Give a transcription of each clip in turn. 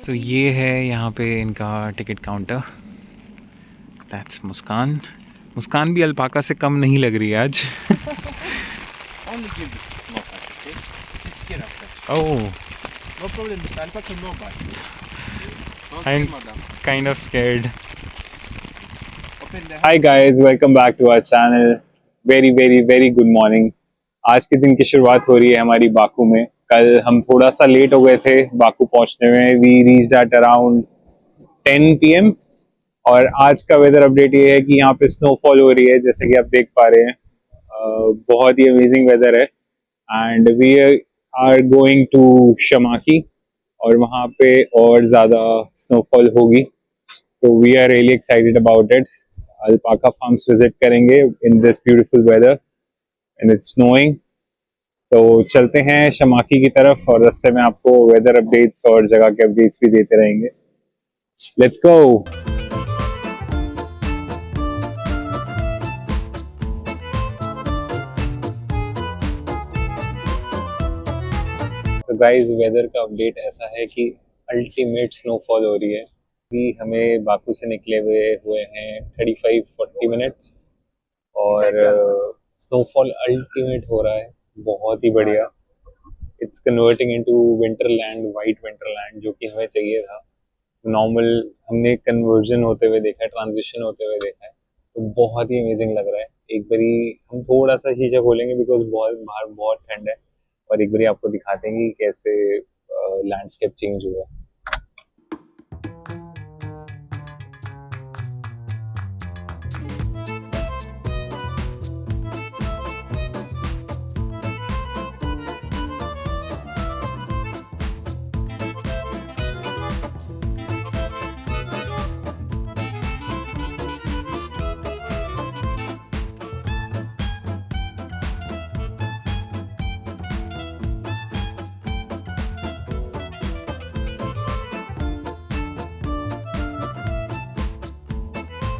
तो ये है यहाँ पे इनका टिकट काउंटर। दैट्स मुस्कान। मुस्कान भी अल्पाका से कम नहीं लग रही है आज। Only give this small part, okay? This skin after. Oh, No problem, this alpaca no bite. Don't I am say, madam. Kind of scared. Open the Hi guys, welcome back to our channel. Very good morning. आज के दिन की शुरुआत हो रही है हमारी Baku में। कल हम थोड़ा सा लेट हो गए थे बाकू पहुंचने में। We reached at around 10 PM और आज का वेदर अपडेट ये है कि यहाँ पे स्नोफॉल हो रही है, जैसे कि आप देख पा रहे हैं। बहुत ही अमेजिंग वेदर है and we are going to Shamakhi और वहाँ पे और ज़्यादा स्नोफॉल होगी, तो we are really excited about it. Alpaca farms visit करेंगे in this beautiful weather and it's snowing. तो चलते हैं शमाकी की तरफ और रास्ते में आपको वेदर अपडेट्स और जगह के अपडेट्स भी देते रहेंगे। Let's go. तो गाइस, वेदर का अपडेट ऐसा है कि अल्टीमेट स्नोफॉल हो रही है। अभी हमें बाकू से निकले हुए हैं 35-40 मिनट्स और स्नोफॉल अल्टीमेट हो रहा है, बहुत ही बढ़िया। It's converting into winterland, white winterland, जो कि हमें चाहिए था। नॉर्मल हमने कन्वर्जन होते हुए देखा है, ट्रांजिशन होते हुए देखा है, तो बहुत ही अमेजिंग लग रहा है। एक बारी हम थोड़ा सा शीशा खोलेंगे बिकॉज बाहर बहुत ठंड है, और एक बारी आपको दिखाते हैं कि कैसे लैंडस्केप चेंज हुआ।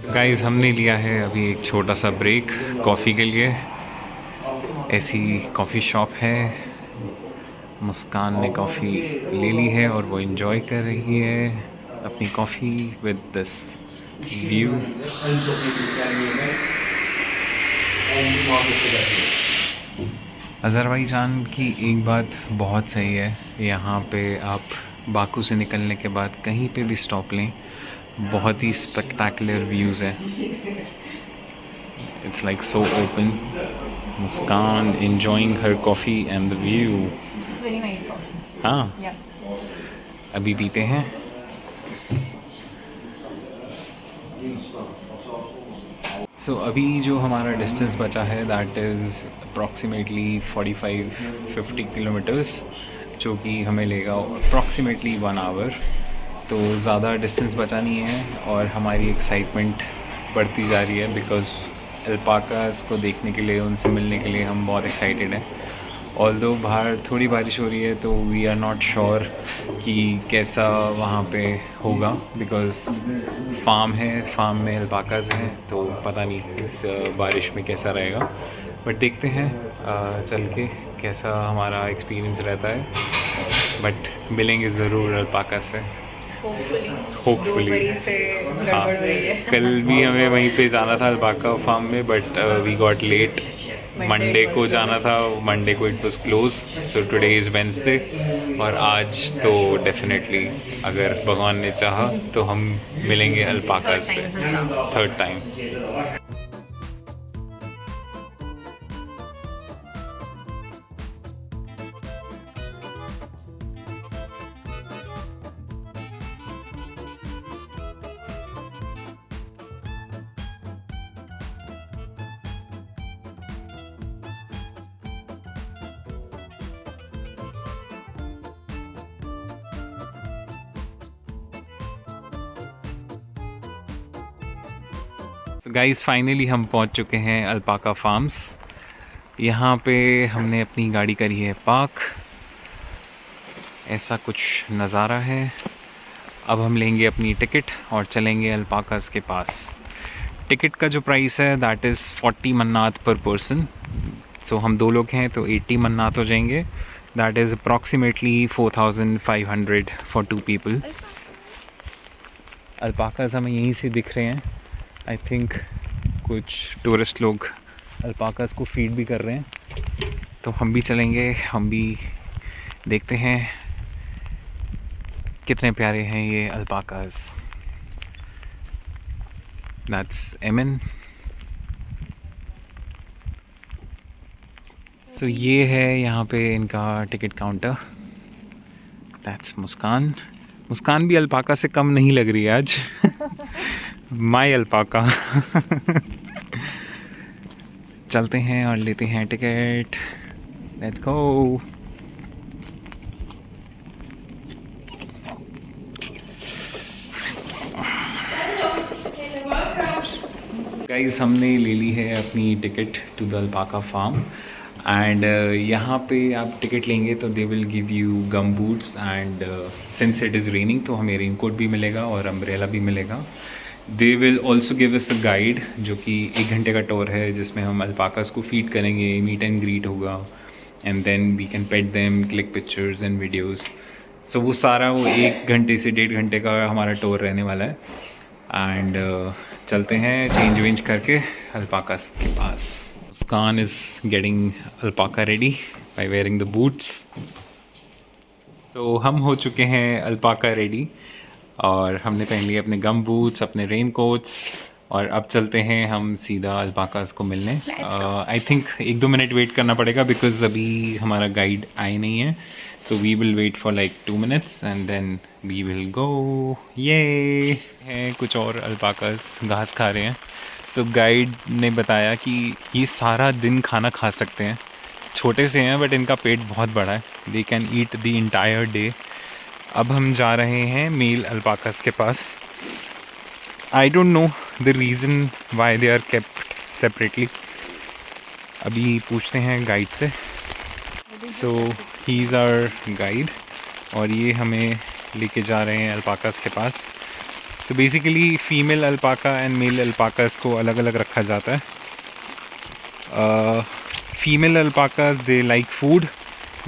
गाइस, हमने लिया है अभी एक छोटा सा ब्रेक कॉफ़ी के लिए। ऐसी कॉफ़ी शॉप है, मुस्कान ने कॉफ़ी ले ली है और वो एंजॉय कर रही है अपनी coffee with this view. Azerbaijan की एक बात बहुत सही है, यहाँ पे आप बाकू से निकलने के बाद कहीं पे भी स्टॉप लें, बहुत ही स्पेक्टेकुलर व्यूज़ हैं। It's like so open. Muskan enjoying her coffee and the view. It's very nice coffee. हाँ, Yeah. अभी पीते हैं। सो अभी जो हमारा डिस्टेंस बचा है दैट इज़ अप्रॉक्सीमेटली 45-50 किलोमीटर्स, जो कि हमें लेगा अप्रॉक्सीमेटली 1 आवर। तो ज़्यादा डिस्टेंस बचा नहीं है और हमारी एक्साइटमेंट बढ़ती जा रही है बिकॉज़ अल्पाकास को देखने के लिए, उनसे मिलने के लिए हम बहुत एक्साइटेड हैं। ऑल्दो बाहर थोड़ी बारिश हो रही है, तो वी आर नॉट श्योर कि कैसा वहाँ पे होगा बिकॉज़ फार्म है, फार्म में अल्पाकास हैं, तो पता नहीं इस बारिश में कैसा रहेगा। बट देखते हैं चल के कैसा हमारा एक्सपीरियंस रहता है। बट मिलेंगे ज़रूर अल्पाका से, होपफुली। हाँ, गड़बड़ हो रही है। कल भी हमें वहीं पे जाना था अल्पाका फार्म में, but we got late. Monday को जाना था, मंडे को it was close, so today is Wednesday. और आज तो डेफिनेटली अगर भगवान ने चाहा तो हम मिलेंगे अल्पाका से थर्ड टाइम। तो गाइस, फाइनली हम पहुंच चुके हैं अल्पाका फार्म्स। यहाँ पे हमने अपनी गाड़ी करी है पार्क। ऐसा कुछ नज़ारा है। अब हम लेंगे अपनी टिकट और चलेंगे अल्पाकास के पास। टिकट का जो प्राइस है दैट इज़ 40 मन्नात पर पर्सन। सो हम 2 लोग हैं तो 80 मन्नात हो जाएंगे। That is approximately 4500 for 2 people. Alpacas हमें यहीं से दिख रहे हैं. आई थिंक कुछ टूरिस्ट लोग अल्पाकाज को फीड भी कर रहे हैं. तो हम भी चलेंगे, हम भी देखते हैं कितने प्यारे हैं ये अल्पाकाज. दैट्स एमन. सो ये है यहाँ पे इनका टिकट काउंटर. दैट्स मुस्कान. मुस्कान भी अल्पाका से कम नहीं लग रही है आज. My alpaca. चलते हैं और लेते हैं टिकट. Let's go. गाइस हमने ले ली है अपनी ticket to the alpaca farm. And यहाँ पे आप टिकट लेंगे तो they will give you gum boots and since it is raining तो हमें रेन कोट भी मिलेगा और अम्ब्रेला भी मिलेगा. They will also give us a guide जो कि 1 घंटे का टूर है जिसमें हम अल्पाकास को फीड करेंगे, मीट एंड ग्रीट होगा and then we can pet them, click pictures and videos. So वो सारा वो 1 घंटे से 1.5 घंटे का हमारा टूर रहने वाला है. एंड चलते हैं चेंज वेंज करके अल्पाकास के पास. Muskan is getting alpaca ready by wearing the boots. तो हम हो चुके हैं अल्पाका रेडी और हमने पहन लिए अपने गम बूट्स, अपने रेन कोट्स और अब चलते हैं हम सीधा अल्पाकास को मिलने. आई थिंक 1-2 मिनट वेट करना पड़ेगा बिकॉज अभी हमारा गाइड आए नहीं है. So we will wait for like 2 minutes and then we will go. ये हैं कुछ और अल्पाकास घास खा रहे हैं. सो गाइड ने बताया कि ये सारा दिन खाना खा सकते हैं. छोटे से हैं बट इनका पेट बहुत बड़ा है. They can eat the entire day. अब हम जा रहे हैं मेल अल्पाकास के पास. I don't know the reason why they are kept separately. अभी पूछते हैं गाइड से. So he is our guide और ये हमें लेके जा रहे हैं अल्पाकास के पास. सो basically female alpaca and male alpacas को अलग अलग रखा जाता है. Female alpacas they like food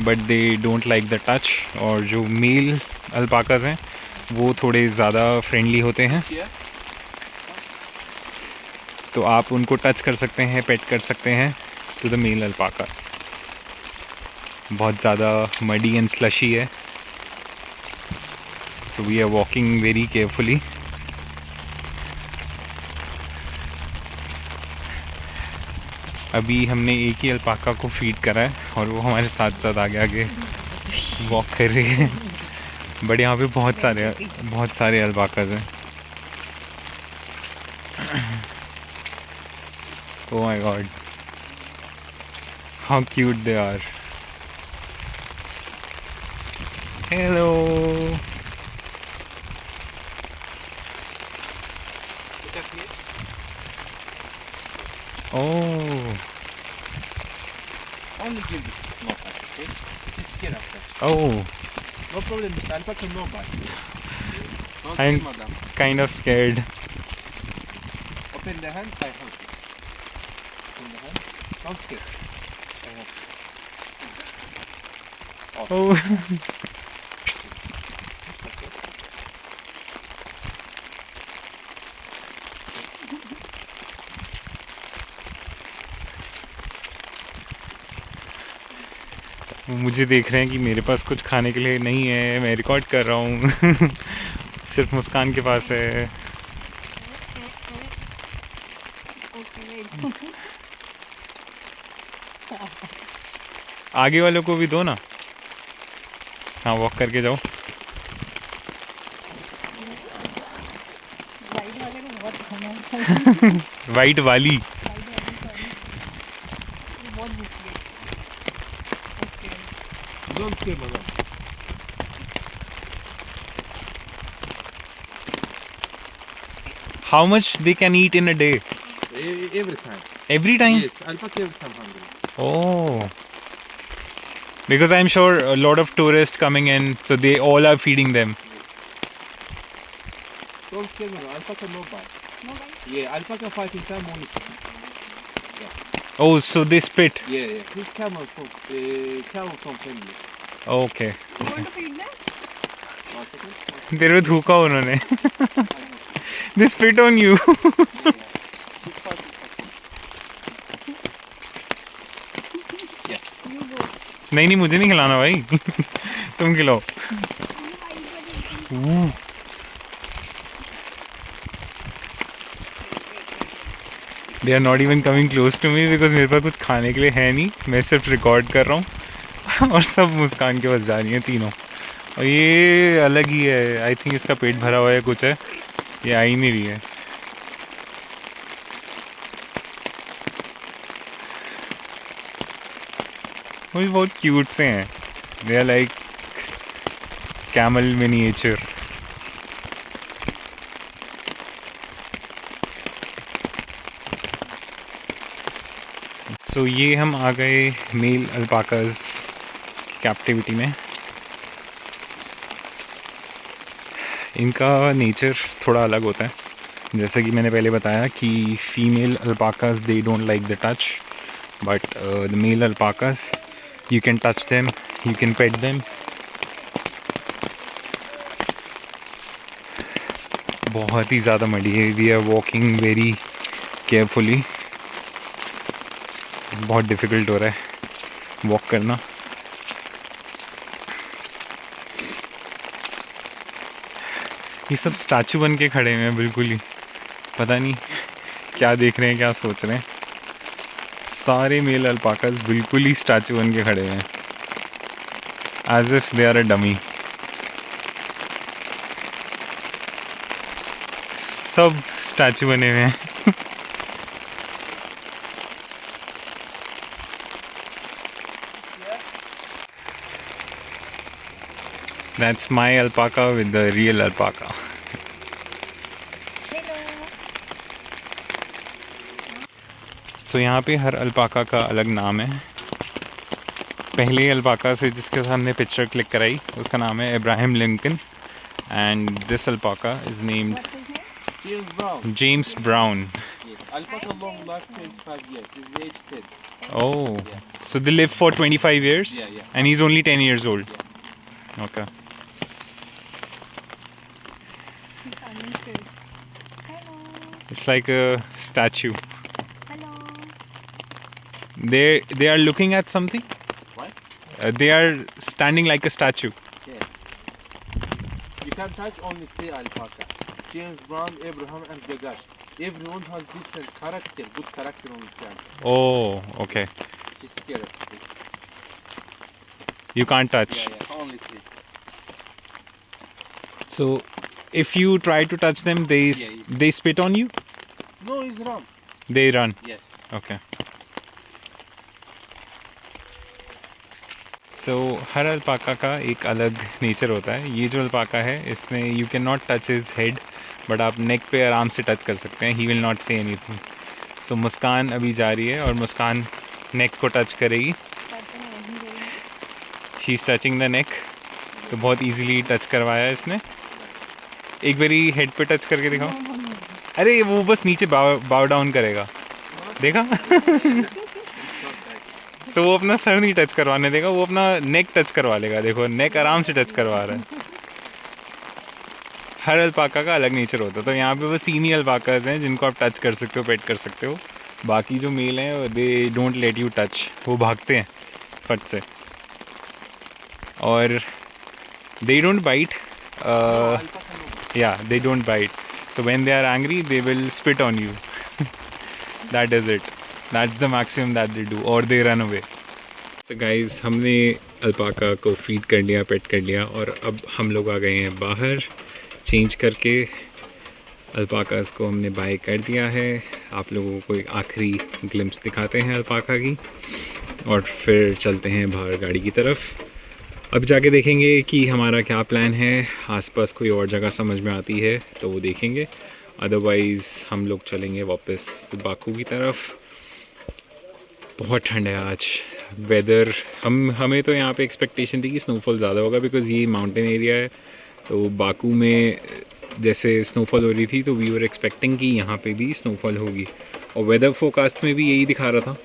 but they don't like the touch. और जो मेल अल्पाकास हैं वो थोड़े ज़्यादा फ्रेंडली होते हैं. तो आप उनको टच कर सकते हैं, पेट कर सकते हैं टू द मेल अल्पाकास. बहुत ज़्यादा मडी एंड स्लशी है. So we are walking very carefully. अभी हमने एक ही अल्पाका को फीड करा है और वो हमारे साथ साथ आगे आगे वॉक कर रही है. बट यहाँ पे बहुत सारे अल्पाकास हैं. Oh my god, how cute they are. Hello. Oh. Only give this small patch, okay? This skin after. Oh, No problem, this alpaca no bite. Don't I'm scare, madam. kind of scared. Open the hand, I help you. Open the hand. Don't scare. I help you. Oh. वो मुझे देख रहे हैं कि मेरे पास कुछ खाने के लिए नहीं है. मैं रिकॉर्ड कर रहा हूँ. सिर्फ मुस्कान के पास है. आगे वालों को भी दो ना. हाँ, वॉक करके जाओ. वाइट वाली. Don't scare, madam. How much they can eat in a day? Every time. Every time? Yes, alpaca every time hungry. Oh. Because I'm sure a lot of tourists coming in, so they all are feeding them. Don't scare, madam. Alpaca no bite. No bite? Yeah, alpaca fighting time only second. Oh, so they spit. Yeah, yeah. This camel from family. Okay. You want to feed them? One second. तेरे पे थूका उन्होंने. I have They spit on you. This part is okay. Yes. नहीं नहीं मुझे नहीं खिलाना भाई. तुम खिलाओ. They are not even coming close to me because मेरे पास कुछ खाने के लिए है नहीं. मैं सिर्फ रिकॉर्ड कर रहा हूँ और सब मुस्कान के पास जा रही हैं तीनों. और ये अलग ही है. आई थिंक इसका पेट भरा हुआ है कुछ है. ये आ ही नहीं रही है. वो भी बहुत क्यूट से हैं. They are like camel miniature. So ये हम आ गए मेल अल्पाकाज कैप्टिविटी में. इनका नेचर थोड़ा अलग होता है. जैसे कि मैंने पहले बताया कि female alpacas they don't like the touch, but the male alpacas you can touch them, you can pet them. बहुत ही ज़्यादा मडी है. We are walking very carefully. बहुत डिफ़िकल्ट हो रहा है वॉक करना. ये सब स्टैचू बन के खड़े हुए हैं बिल्कुल ही. पता नहीं क्या देख रहे हैं, क्या सोच रहे हैं. सारे मेल अल्पाकास बिल्कुल ही स्टैचू बन के खड़े हैं. As if they are a dummy. सब स्टैचू बने हुए हैं. That's my alpaca with the real alpaca. So यहाँ पे हर अल्पाका का अलग नाम है. पहले अल्पाका से जिसके साथ हमने पिक्चर क्लिक कराई उसका नाम है Ibrahim Lincoln. And this alpaca is named James Brown. James brown. Yes. Alpaca long life 25 years. Is age 10. Oh, so they live for 25 years? Yeah, yeah. And he's only 10 years old? Okay. It's like a statue. Hello. They are looking at something? What? They are standing like a statue. Yeah. You can touch only 3 alpaca. James Brown, Abraham, and Gagash. Everyone has different character. Good character on the planet. Oh, okay. She's scared. You can't touch. Yeah. Only 3. So if you try to touch them, Yes. they spit on you? No, he's wrong. They run. Yes. Okay. So her alpaca का एक अलग nature होता है. ये जो alpaca है इसमें you can not touch his head, but आप नेक पे आराम से टच कर सकते हैं. He will not say anything. So Muskan अभी जा रही है और मुस्कान नेक को टच करेगी. She is touching the neck. तो बहुत इजीली टच करवाया इसने. एक बारी हेड पे टच करके दिखाओ. अरे वो बस नीचे बाव डाउन करेगा. देखा? सो वो अपना सर नहीं टच करवाने देगा, वो अपना नेक टच करवा लेगा. देखो नेक आराम से टच करवा रहा है. हर अल्पाका का अलग नेचर होता है. तो यहाँ पे बस 3 ही अल्पाकाज हैं जिनको आप टच कर सकते हो, पेट कर सकते हो. बाकी जो मेल हैं they don't let you touch. वो भागते हैं फट से. और they don't bite. Yeah, they don't bite. So when they are angry, they will spit on you. That is it. That's the maximum that they do, or they run away. So guys, हमने alpaca को feed कर लिया, पेट कर लिया, और अब हम लोग आ गए हैं बाहर. चेंज करके अल्पाकास को हमने बाय कर दिया है. आप लोगों को एक आखिरी ग्लिम्स दिखाते हैं अल्पाका की, और फिर चलते हैं बाहर गाड़ी की तरफ. अब जाके देखेंगे कि हमारा क्या प्लान है. आसपास कोई और जगह समझ में आती है तो वो देखेंगे. अदरवाइज़ हम लोग चलेंगे वापस बाकू की तरफ. बहुत ठंड है आज. वेदर हमें तो यहाँ पे एक्सपेक्टेशन थी कि स्नोफॉल ज़्यादा होगा, बिकॉज़ ये माउंटेन एरिया है. तो बाकू में जैसे स्नोफॉल हो रही थी तो वी वर एक्सपेक्टिंग कि यहाँ पे भी स्नोफॉल होगी, और वेदर फोरकास्ट में भी यही दिखा रहा था.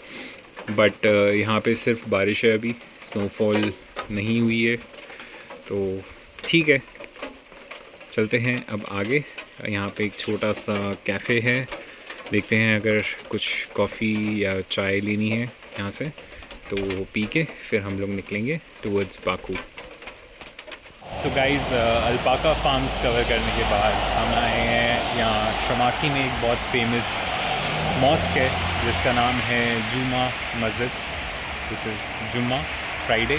बट यहाँ पे सिर्फ बारिश है, अभी स्नोफॉल नहीं हुई है. तो ठीक है, चलते हैं अब आगे. यहाँ पे एक छोटा सा कैफ़े है, देखते हैं अगर कुछ कॉफ़ी या चाय लेनी है यहाँ से तो पी के फिर हम लोग निकलेंगे towards Baku. So guys, alpaca farms cover करने के बाद हम आए हैं यहाँ शमाकी में एक बहुत फेमस मॉस्क है जिसका नाम है जुमा मस्जिद, विच इज़ जुम्मा फ्राइडे।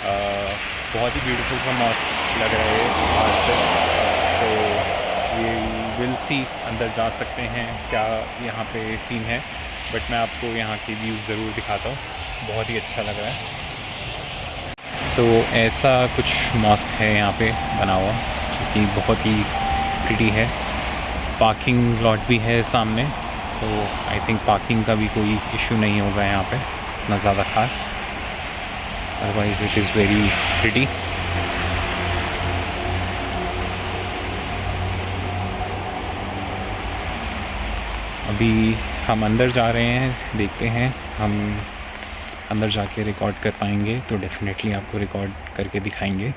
बहुत ही ब्यूटीफुल सा मॉस्क लग रहा है बाहर से, तो ये विल सी अंदर जा सकते हैं क्या यहाँ पे सीन है, बट मैं आपको यहाँ के व्यूज़ ज़रूर दिखाता हूँ, बहुत ही अच्छा लग रहा है। सो ऐसा कुछ मॉस्क है यहाँ पे बना हुआ जो कि बहुत ही प्रिटी है। पार्किंग लॉट भी है सामने, तो आई थिंक पार्किंग का भी कोई इशू नहीं होगा यहाँ पे ना ज़्यादा ख़ास, otherwise it is very pretty. अभी हम अंदर जा रहे हैं, देखते हैं हम अंदर जाके रिकॉर्ड कर पाएंगे तो डेफिनेटली आपको रिकॉर्ड करके दिखाएंगे।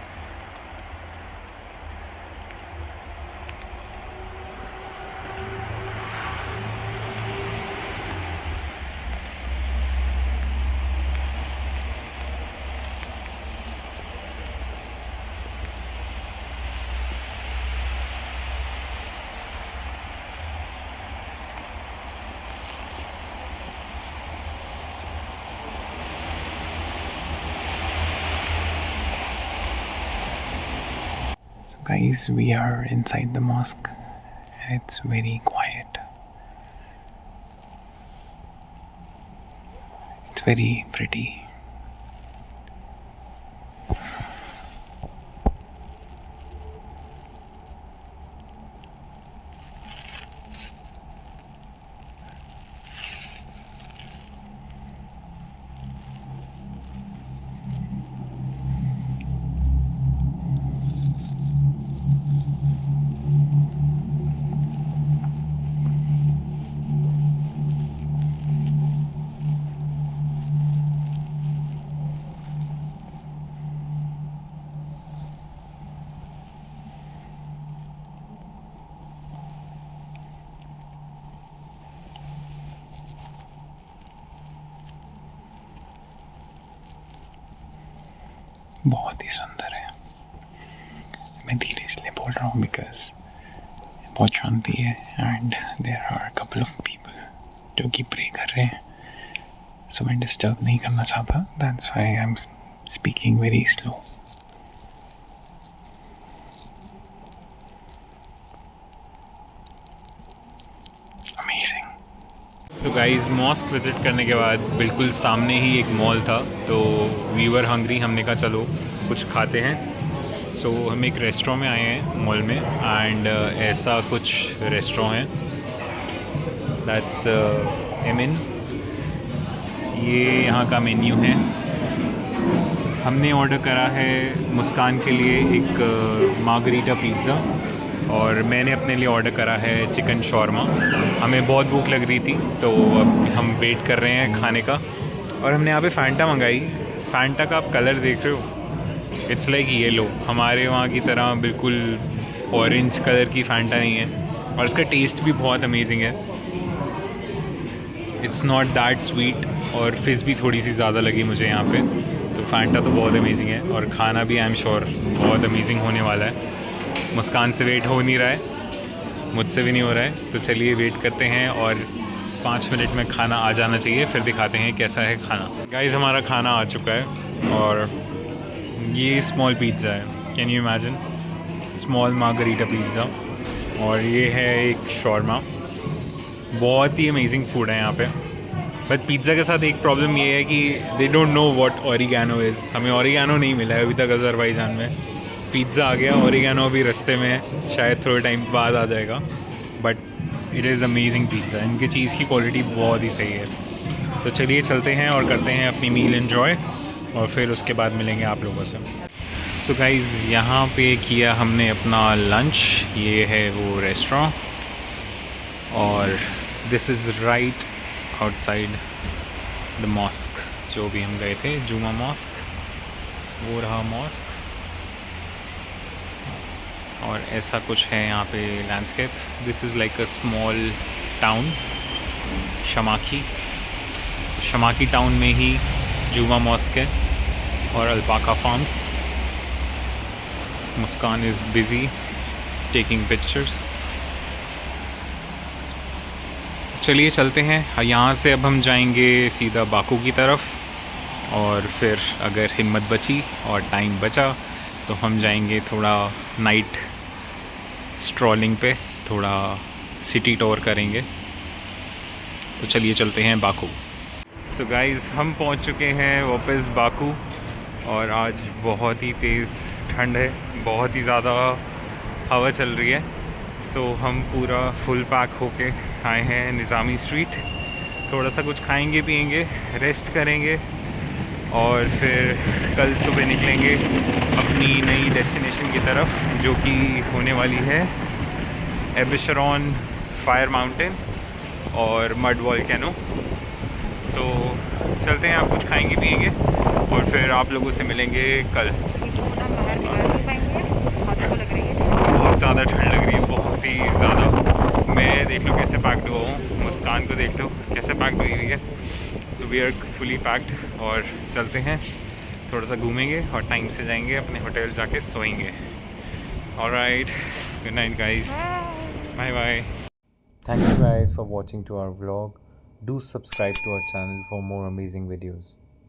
Guys, we are inside the mosque and it's very quiet. It's very pretty. बहुत ही सुंदर है। मैं धीरे इसलिए बोल रहा हूँ बिकॉज बहुत शांति है and there are couple of people जो कि प्रे कर रहे हैं, सो मैं डिस्टर्ब नहीं करना चाहता, that's why I am speaking very slow. So guys, mosque visit करने के बाद बिल्कुल सामने ही एक मॉल था, तो वी वर हंग्री, हमने कहा चलो कुछ खाते हैं। सो हम एक रेस्टोरेंट में आए हैं मॉल में एंड ऐसा कुछ रेस्टोरेंट है, दैट्स एमिन। ये यहाँ का मेन्यू है। हमने ऑर्डर करा है मुस्कान के लिए एक मार्गरीटा पिज़्ज़ा और मैंने अपने लिए ऑर्डर करा है चिकन शॉर्मा। हमें बहुत भूख लग रही थी तो अब हम वेट कर रहे हैं खाने का, और हमने यहाँ पे फैंटा मंगाई। फैंटा का आप कलर देख रहे हो, इट्स लाइक येलो, हमारे वहाँ की तरह बिल्कुल ऑरेंज कलर की फैंटा नहीं है, और इसका टेस्ट भी बहुत अमेजिंग है। इट्स नॉट दैट स्वीट और फिज़ भी थोड़ी सी ज़्यादा लगी मुझे यहाँ पे, तो फैंटा तो बहुत अमेजिंग है और खाना भी आई एम श्योर बहुत अमेजिंग होने वाला है। मुस्कान से वेट हो नहीं रहा है, मुझसे भी नहीं हो रहा है, तो चलिए वेट करते हैं और 5 मिनट में खाना आ जाना चाहिए, फिर दिखाते हैं कैसा है खाना। गाइस, हमारा खाना आ चुका है और ये स्मॉल पिज़्ज़ा है, can you imagine, small margherita pizza, और ये है एक शॉर्मा। बहुत ही अमेजिंग फूड है यहाँ पे, बट पिज़्ज़ा के साथ एक प्रॉब्लम ये है कि they don't know what oregano is. हमें ओरिगैनो नहीं मिला है अभी तक अज़रबैजान में। पिज़्ज़ा आ गया, ओरिगैनो अभी रास्ते में है, शायद थोड़े टाइम बाद आ जाएगा, but it is amazing pizza. इनकी चीज़ की क्वालिटी बहुत ही सही है। तो चलिए चलते हैं और करते हैं अपनी मील एंजॉय, और फिर उसके बाद मिलेंगे आप लोगों से। सो गाइज़, यहाँ पे किया हमने अपना लंच, ये है वो रेस्टोरेंट, और this is right outside the mosque जो भी हम गए थे, जुमा मॉस्क, वो रहा मॉस्क। और ऐसा कुछ है यहाँ पे landscape. This is like a small town Shamakhi. Shamakhi town में ही जुमा मॉस्क है और alpaca farms. Muskan is busy taking pictures. चलिए चलते हैं. यहाँ से अब हम जाएंगे सीधा बाकू की तरफ और फिर अगर हिम्मत बची और टाइम बचा तो हम जाएंगे थोड़ा नाइट स्ट्रॉलिंग पे, थोड़ा सिटी टूर करेंगे. तो चलिए चलते हैं बाकू. सो गाइस हम पहुंच चुके हैं वापस बाकू और आज बहुत ही तेज़ ठंड है, बहुत ही ज़्यादा हवा चल रही है. सो हम पूरा फुल पैक होके आए हैं निज़ामी स्ट्रीट. थोड़ा सा कुछ खाएंगे पिएंगे, रेस्ट करेंगे और फिर कल सुबह निकलेंगे अपनी नई डेस्टिनेशन की तरफ जो कि होने वाली है एबिशरॉन फायर माउंटेन और मड वॉल्केनो. तो चलते हैं, आप कुछ खाएंगे पिएंगे और फिर आप लोगों से मिलेंगे कल. बहुत ज़्यादा ठंड लग रही है, बहुत ही ज़्यादा. मैं देख लो कैसे पैक्ड हुआ हूँ, मुस्कान को देख लो कैसे पैक्ड हुई है. So we are fully packed और चलते हैं, थोड़ा सा घूमेंगे और टाइम से जाएंगे अपने होटल जाके सोएंगे. Alright, good night guys, bye bye. Thank you guys for watching to our vlog. Do subscribe to our channel for more amazing videos.